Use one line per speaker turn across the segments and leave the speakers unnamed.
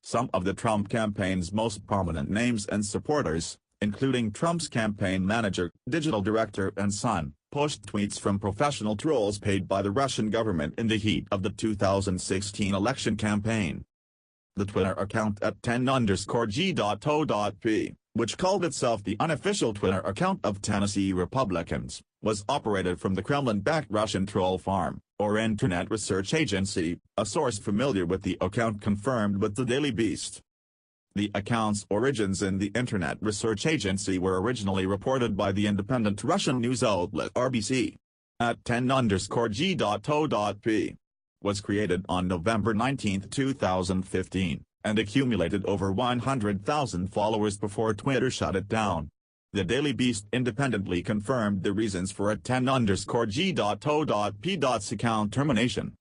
Some of the Trump campaign's most prominent names and supporters, including Trump's campaign manager, digital director and son, pushed tweets from professional trolls paid by the Russian government in the heat of the 2016 election campaign. The Twitter account at 10_G.O.P., which called itself the unofficial Twitter account of Tennessee Republicans, was operated from the Kremlin-backed Russian troll farm, or Internet Research Agency, a source familiar with the account confirmed with the Daily Beast. The account's origins in the Internet Research Agency were originally reported by the independent Russian news outlet RBC. At 10_G.O.P. was created on November 19, 2015, and accumulated over 100,000 followers before Twitter shut it down. The Daily Beast independently confirmed the reasons for a 10_G.O.P.'s account termination.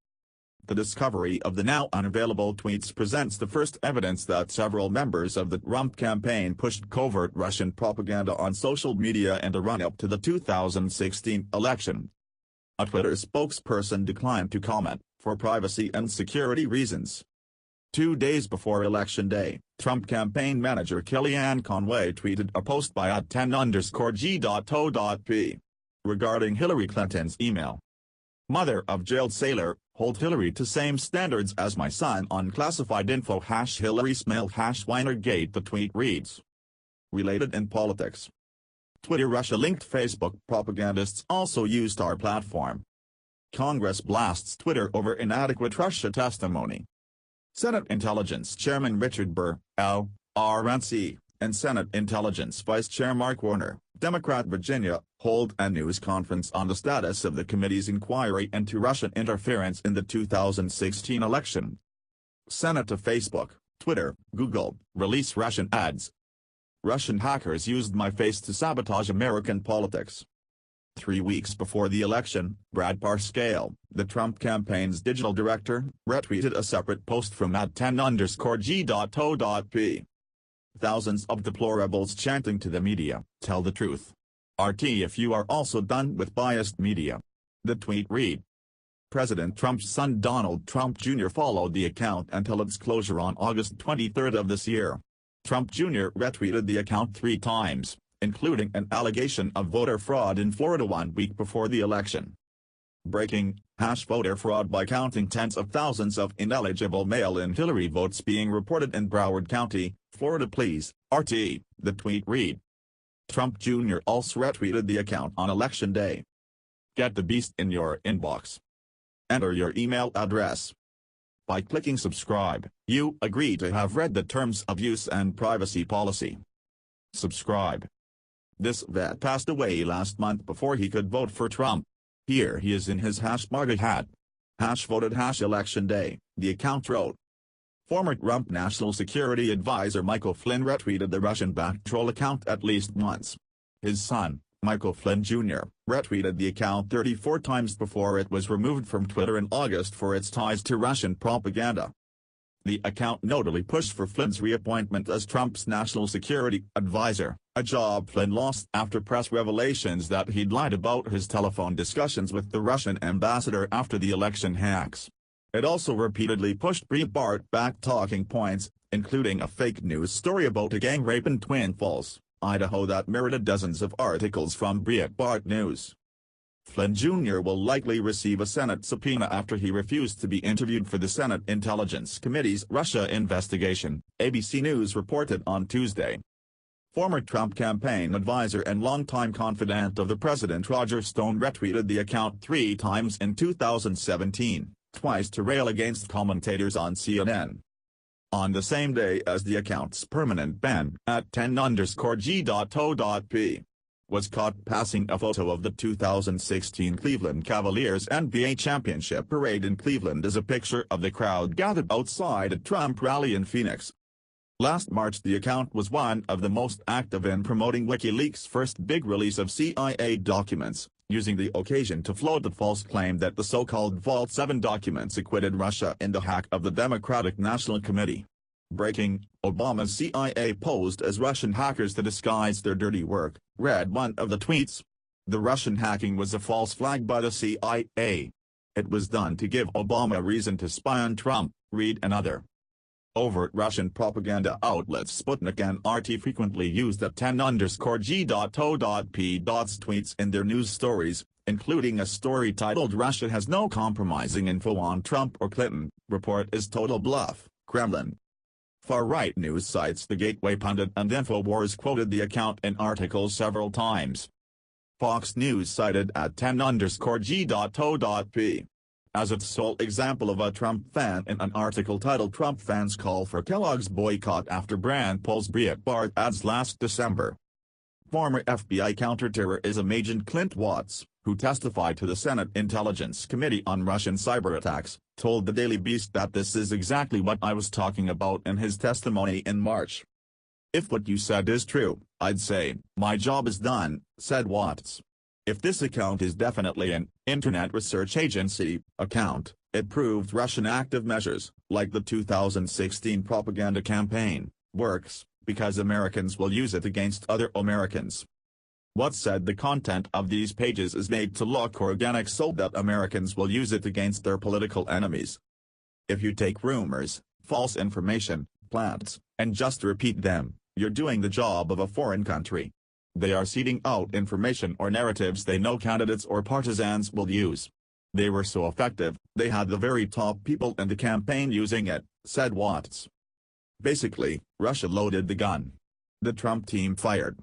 The discovery of the now unavailable tweets presents the first evidence that several members of the Trump campaign pushed covert Russian propaganda on social media in the run-up to the 2016 election. A Twitter spokesperson declined to comment, for privacy and security reasons. 2 days before Election Day, Trump campaign manager Kellyanne Conway tweeted a post by at 10_G.O.P. regarding Hillary Clinton's email. Mother of jailed sailor, hold Hillary to same standards as my son on classified info #HillarySmail #Weinergate. The tweet reads. Related in politics. Twitter Russia-linked Facebook propagandists also used our platform. Congress blasts Twitter over inadequate Russia testimony. Senate Intelligence Chairman Richard Burr, RNC, and Senate Intelligence Vice Chair Mark Warner, Democrat Virginia, hold a news conference on the status of the committee's inquiry into Russian interference in the 2016 election. Senate to Facebook, Twitter, Google, release Russian ads. Russian hackers used my face to sabotage American politics. 3 weeks before the election, Brad Parscale, the Trump campaign's digital director, retweeted a separate post from at 10_G.O.P. Thousands of deplorables chanting to the media, tell the truth. RT if you are also done with biased media. The tweet read. President Trump's son Donald Trump Jr. followed the account until its closure on August 23 of this year. Trump Jr. retweeted the account 3 times, including an allegation of voter fraud in Florida 1 week before the election. Breaking, #voter fraud by counting tens of thousands of ineligible mail-in Hillary votes being reported in Broward County, Florida. Please, RT, the tweet read. Trump Jr. also retweeted the account on Election Day. Get the beast in your inbox. Enter your email address. By clicking subscribe, you agree to have read the Terms of Use and Privacy Policy. Subscribe. This vet passed away last month before he could vote for Trump. Here he is in his #MAGA hat. #voted #Election Day, the account wrote. Former Trump National Security Advisor Michael Flynn retweeted the Russian-backed troll account at least once. His son, Michael Flynn Jr., retweeted the account 34 times before it was removed from Twitter in August for its ties to Russian propaganda. The account notably pushed for Flynn's reappointment as Trump's national security advisor, a job Flynn lost after press revelations that he'd lied about his telephone discussions with the Russian ambassador after the election hacks. It also repeatedly pushed Breitbart-backed talking points, including a fake news story about a gang rape in Twin Falls, Idaho that mirrored dozens of articles from Breitbart News. Flynn Jr. will likely receive a Senate subpoena after he refused to be interviewed for the Senate Intelligence Committee's Russia investigation, ABC News reported on Tuesday. Former Trump campaign advisor and longtime confidant of the president Roger Stone retweeted the account 3 times in 2017, twice to rail against commentators on CNN. On the same day as the account's permanent ban, at 10_G.O.P. was caught passing a photo of the 2016 Cleveland Cavaliers NBA championship parade in Cleveland as a picture of the crowd gathered outside a Trump rally in Phoenix. Last March the account was one of the most active in promoting WikiLeaks' first big release of CIA documents, using the occasion to float the false claim that the so-called Vault 7 documents acquitted Russia in the hack of the Democratic National Committee. Breaking, Obama's CIA posed as Russian hackers to disguise their dirty work, read one of the tweets. The Russian hacking was a false flag by the CIA. It was done to give Obama a reason to spy on Trump, read another. Overt Russian propaganda outlets Sputnik and RT frequently use the 10_G.O.P.'s tweets in their news stories, including a story titled "Russia has no compromising info on Trump or Clinton, report is total bluff, Kremlin." Far-right news sites The Gateway Pundit and InfoWars quoted the account in articles several times. Fox News cited at 10_G.O.P. as its sole example of a Trump fan in an article titled "Trump Fans Call for Kellogg's Boycott After Brand Pulls Breitbart Ads Last December." Former FBI counterterrorism agent Clint Watts, who testified to the Senate Intelligence Committee on Russian cyber attacks, told the Daily Beast that this is exactly what I was talking about in his testimony in March. "If what you said is true, I'd say, my job is done," said Watts. "If this account is definitely an Internet Research Agency account, it proved Russian active measures, like the 2016 propaganda campaign, works, because Americans will use it against other Americans." Watts said the content of these pages is made to look organic so that Americans will use it against their political enemies. "If you take rumors, false information, plants, and just repeat them, you're doing the job of a foreign country. They are seeding out information or narratives they know candidates or partisans will use. They were so effective, they had the very top people in the campaign using it," said Watts. Basically, Russia loaded the gun. The Trump team fired.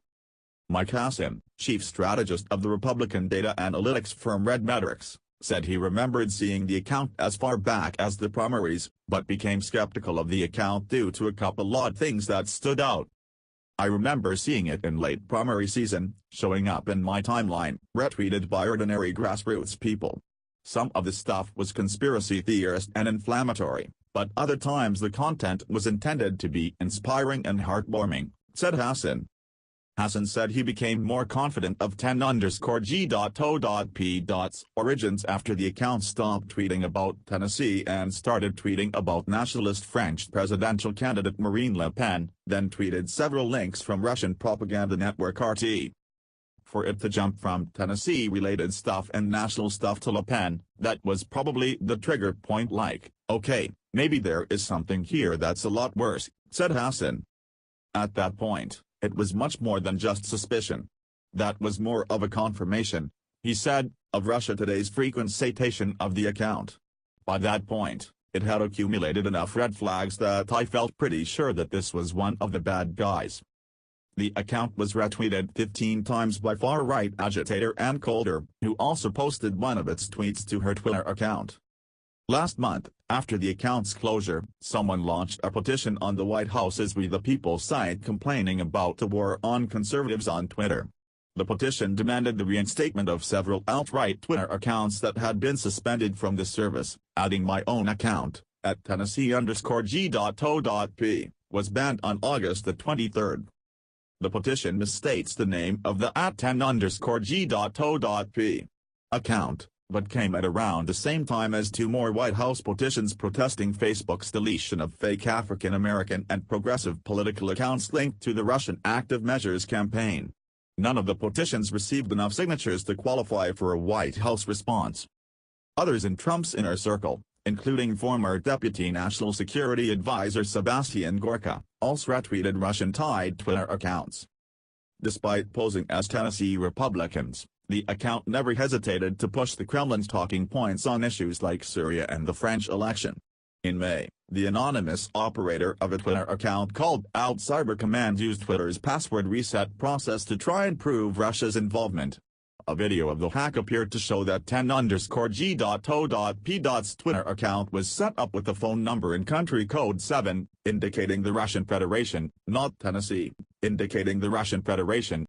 Mike Hassan, chief strategist of the Republican data analytics firm RedMetrics, said he remembered seeing the account as far back as the primaries, but became skeptical of the account due to a couple odd things that stood out. "I remember seeing it in late primary season, showing up in my timeline, retweeted by ordinary grassroots people. Some of the stuff was conspiracy theorist and inflammatory, but other times the content was intended to be inspiring and heartwarming," said Hassan. Hassan said he became more confident of 10_G.O.P.'s origins after the account stopped tweeting about Tennessee and started tweeting about nationalist French presidential candidate Marine Le Pen, then tweeted several links from Russian propaganda network RT. For it to jump from Tennessee-related stuff and national stuff to Le Pen, that was probably the trigger point, like, "Okay, maybe there is something here that's a lot worse," said Hassan. At that point, it was much more than just suspicion. That was more of a confirmation, he said, of Russia Today's frequent citation of the account. "By that point, it had accumulated enough red flags that I felt pretty sure that this was one of the bad guys." The account was retweeted 15 times by far-right agitator Ann Coulter, who also posted one of its tweets to her Twitter account. Last month, after the account's closure, someone launched a petition on the White House's We the People site complaining about the war on conservatives on Twitter. The petition demanded the reinstatement of several alt-right Twitter accounts that had been suspended from the service, adding my own account, at Tennessee_G.O.P., was banned on August the 23rd. The petition misstates the name of the @10_G.O.P. account, but came at around the same time as two more White House petitions protesting Facebook's deletion of fake African American and progressive political accounts linked to the Russian Active Measures campaign. None of the petitions received enough signatures to qualify for a White House response. Others in Trump's inner circle, including former Deputy National Security Advisor Sebastian Gorka, also retweeted Russian-tied Twitter accounts. Despite posing as Tennessee Republicans, the account never hesitated to push the Kremlin's talking points on issues like Syria and the French election. In May, the anonymous operator of a Twitter account called Out Cyber Command used Twitter's password reset process to try and prove Russia's involvement. A video of the hack appeared to show that 10_G.O.P.'s Twitter account was set up with the phone number in country code 7, indicating the Russian Federation, not Tennessee, indicating the Russian Federation,